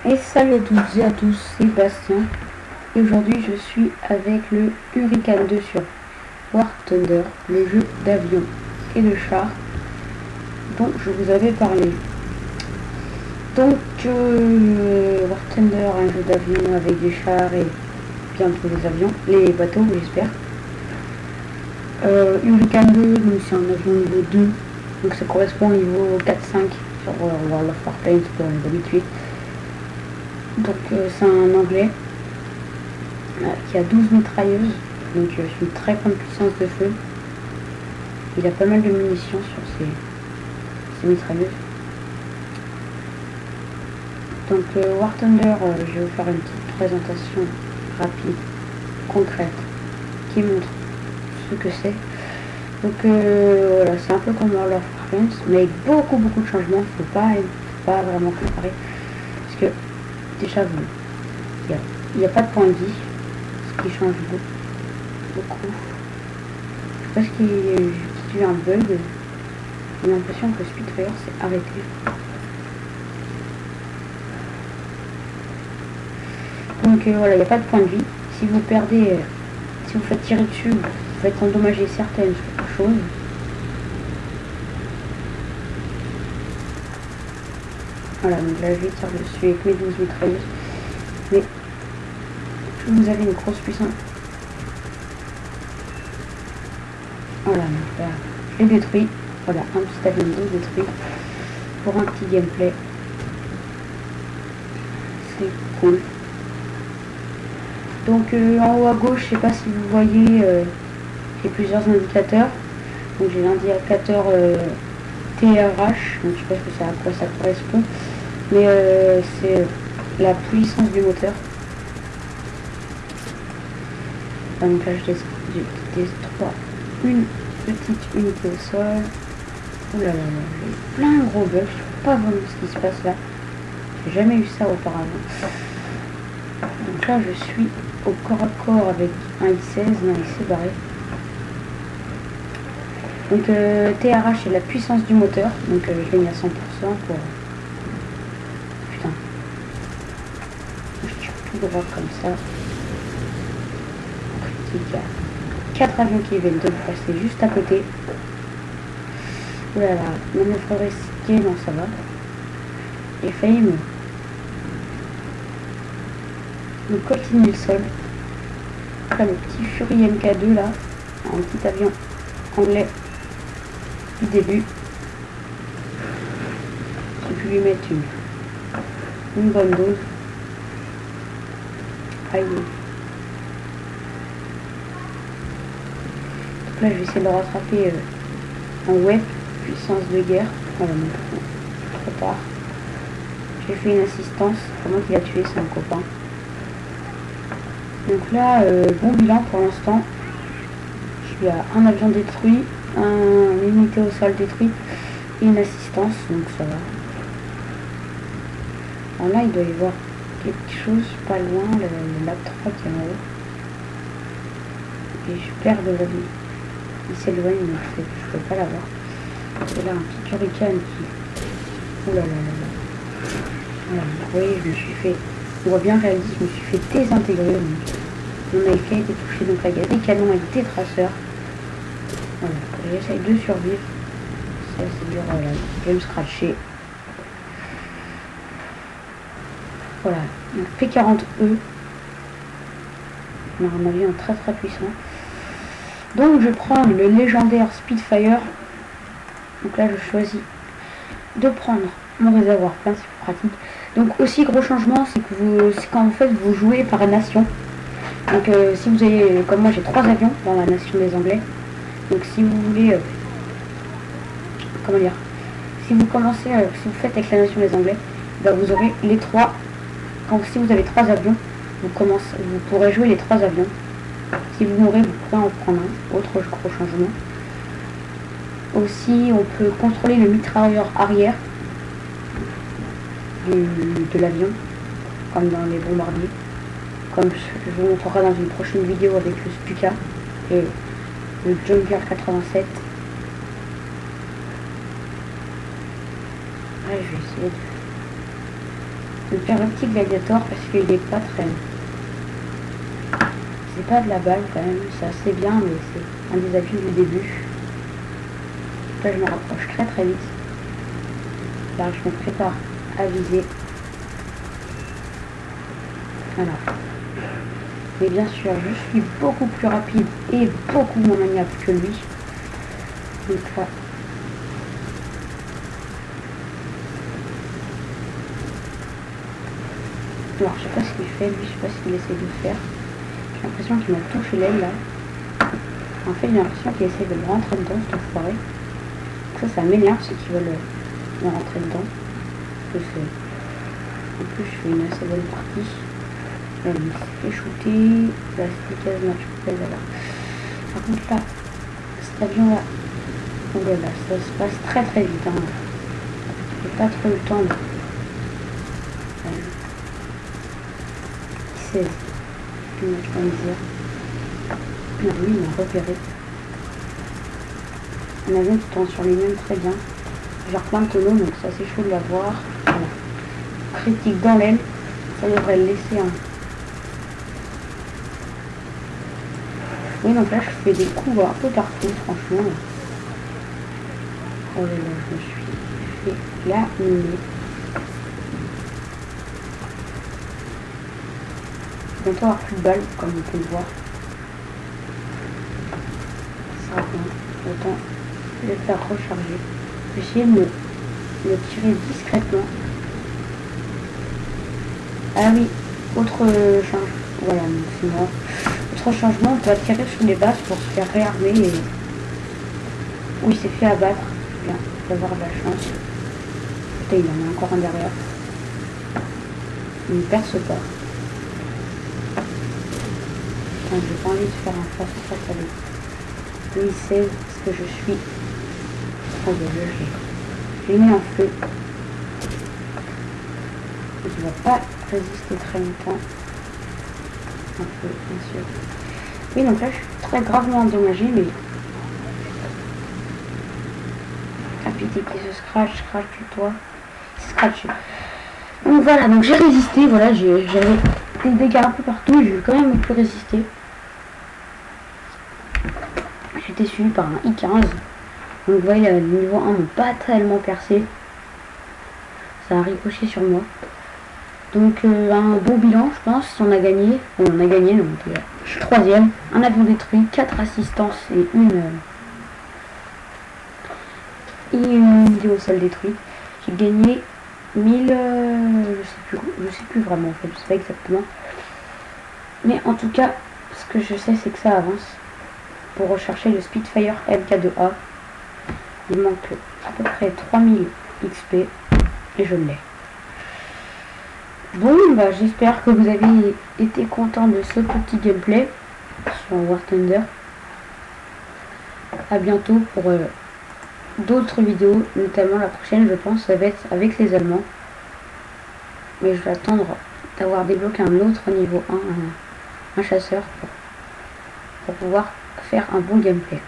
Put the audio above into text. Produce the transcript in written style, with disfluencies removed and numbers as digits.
Et salut à toutes et à tous, c'est Bastien. Et aujourd'hui je suis avec le Hurricane 2 sur War Thunder, le jeu d'avion et de char dont je vous avais parlé. Donc War Thunder, un jeu d'avion avec des chars et bientôt les avions, les bateaux j'espère. Hurricane 2, donc c'est un avion niveau 2, donc ça correspond au niveau 4-5 sur World of Warplanes pour les habitués. Donc c'est un anglais qui a 12 mitrailleuses, donc une très grande puissance de feu. Il a pas mal de munitions sur ses mitrailleuses. Donc War Thunder, je vais vous faire une petite présentation rapide, concrète, qui montre ce que c'est. Donc voilà, c'est un peu comme World of Warplanes, mais avec beaucoup de changements. Il ne faut pas vraiment comparer, parce que déjà il n'y a pas de point de vie, ce qui change beaucoup. Je sais pas ce qui y a un bug. J'ai l'impression que Spitfire s'est arrêté. Donc voilà, il n'y a pas de point de vie. Si vous perdez, si vous faites tirer dessus, vous faites endommager certaines choses. Voilà, donc là je vais tirer dessus avec mes 12 mitrailleuses. Mais vous avez une grosse puissance. Voilà, donc là, je l'ai détruit. Voilà, un petit avion détruit pour un petit gameplay. C'est cool. Donc en haut à gauche, je sais pas si vous voyez, j'ai plusieurs indicateurs. Donc j'ai l'indicateur TRH, donc je sais pas ce que à quoi ça correspond, mais c'est la puissance du moteur. Donc là je détruis une petite unité au sol. Ouh là là là, j'ai plein de gros bugs, je sais pas vraiment ce qui se passe là. J'ai jamais eu ça auparavant. Donc là je suis au corps à corps avec un I-16, non il s'est barré. Donc TRH c'est la puissance du moteur, donc je l'ai mis à 100% pour... Putain. Je tire tout droit comme ça. Il y a 4 avions qui viennent de passer juste à côté. Oulala, manœuvre risquée, non ça va. J'ai failli me coltiner le sol. Là le petit Fury MK2 là, un petit avion anglais du début. J'ai pu lui mettre une bonne dose. Aïe. Donc là je vais essayer de le rattraper en web, puissance de guerre. Voilà, donc trop tard. J'ai fait une assistance, c'est moi qui l'a tué, c'est un copain. Donc là, bon bilan pour l'instant. Il y a un avion détruit, une unité au sol détruite et une assistance, donc ça va. Alors là, il doit y avoir quelque chose pas loin, le lab 3 qui est en haut. Et je perds de la vie. Il s'éloigne, donc je peux pas l'avoir. Et là, un petit hurricane qui... Ouh là là là là. Voilà, vous voyez, je me suis fait... On voit bien réaliste, je me suis fait désintégrer. Mon AFK a été touché, donc là, il y a des canons avec des traceurs. Voilà, j'essaye de survivre. Ça, c'est dur, voilà. Je vais me scratcher. Voilà, donc P40E. On a un avion très puissant. Donc je prends le légendaire Spitfire. Donc là je choisis de prendre mon réservoir plein, c'est plus pratique. Donc aussi gros changement, c'est que c'est quand en fait vous jouez par nation. Donc si vous avez, comme moi j'ai 3 avions dans la nation des Anglais. Donc si vous voulez, comment dire, si vous commencez, si vous faites avec la nation des Anglais, ben vous aurez les 3. Quand si vous avez 3 avions, vous pourrez jouer les 3 avions. Si vous mourrez, vous pourrez en prendre un. Autre gros changement. Aussi, on peut contrôler le mitrailleur arrière de l'avion, comme dans les bombardiers. Comme je vous montrerai dans une prochaine vidéo avec le Stuka et le Junker 87. Ouais, je vais essayer de... de faire un petit gladiator parce qu'il est pas très... C'est pas de la balle quand même, c'est assez bien, mais c'est un des appuis du début. Là, je me rapproche très très vite. Là, je me prépare à viser. Voilà. Mais bien sûr, je suis beaucoup plus rapide et beaucoup moins maniable que lui. Donc là... Alors, je sais pas ce qu'il fait, lui, je sais pas ce qu'il essaie de faire. J'ai l'impression qu'il m'a touché l'aile, là. En fait, j'ai l'impression qu'il essaie de me rentrer dedans, cette enfoiré. Ça m'énerve, ceux qui veulent me rentrer dedans. Parce que en plus, je fais une assez bonne partie. Là, il s'est fait shooter. Là, c'était quasiment match là. Par contre, là, cet avion-là, oh là là, ça se passe très très vite. Hein. J'ai pas trop le temps de... 16. Non, lui, il m'a repéré. Un avion qui tourne sur lui-même très bien. Genre plein de tonneaux, donc c'est assez chaud de l'avoir. Voilà. Critique dans l'aile. Ça devrait le laisser un... Oui, donc là, je fais des coups un peu partout, franchement. Oh là là, je me suis fait laminer. Bientôt avoir plus de balles, comme vous pouvez le voir. Ça va bien. Autant le faire recharger. Je vais essayer de me tirer discrètement. Ah oui, autre changement. Voilà, c'est moi. Autre changement, on peut tirer sur les bases pour se faire réarmer. Et... oui, il s'est fait abattre. Bien, d'avoir de la chance. Putain, il en a encore un derrière. Il ne perce pas. J'ai pas envie de faire un face à face avec lui. Il sait ce que je suis. Oh, je l'ai mis en feu. Il ne va pas résister très longtemps. Un peu, bien sûr. Oui, donc là, je suis très gravement endommagé, mais... ah, pitié qui se scratch toi. Il se scratch. Donc voilà, donc j'ai résisté, voilà, j'avais des dégâts un peu partout, j'ai quand même pu résister. J'étais suivi par un I-15. Donc vous voyez, le niveau 1 m'ont pas tellement percé. Ça a ricoché sur moi. Donc un bon bilan, je pense, si on a gagné. Bon, on a gagné, donc je suis 3ème. Un avion détruit, 4 assistances et une vidéo au sol détruite. J'ai gagné 1000... je sais plus vraiment en fait, je sais pas exactement. Mais en tout cas, ce que je sais c'est que ça avance. Pour rechercher le Spitfire MK2A, il manque à peu près 3000 XP et je l'ai. Bon, bah j'espère que vous avez été content de ce petit gameplay sur War Thunder. A bientôt pour d'autres vidéos, notamment la prochaine je pense ça va être avec les Allemands. Mais je vais attendre d'avoir débloqué un autre niveau 1, un chasseur pour pouvoir faire un bon gameplay.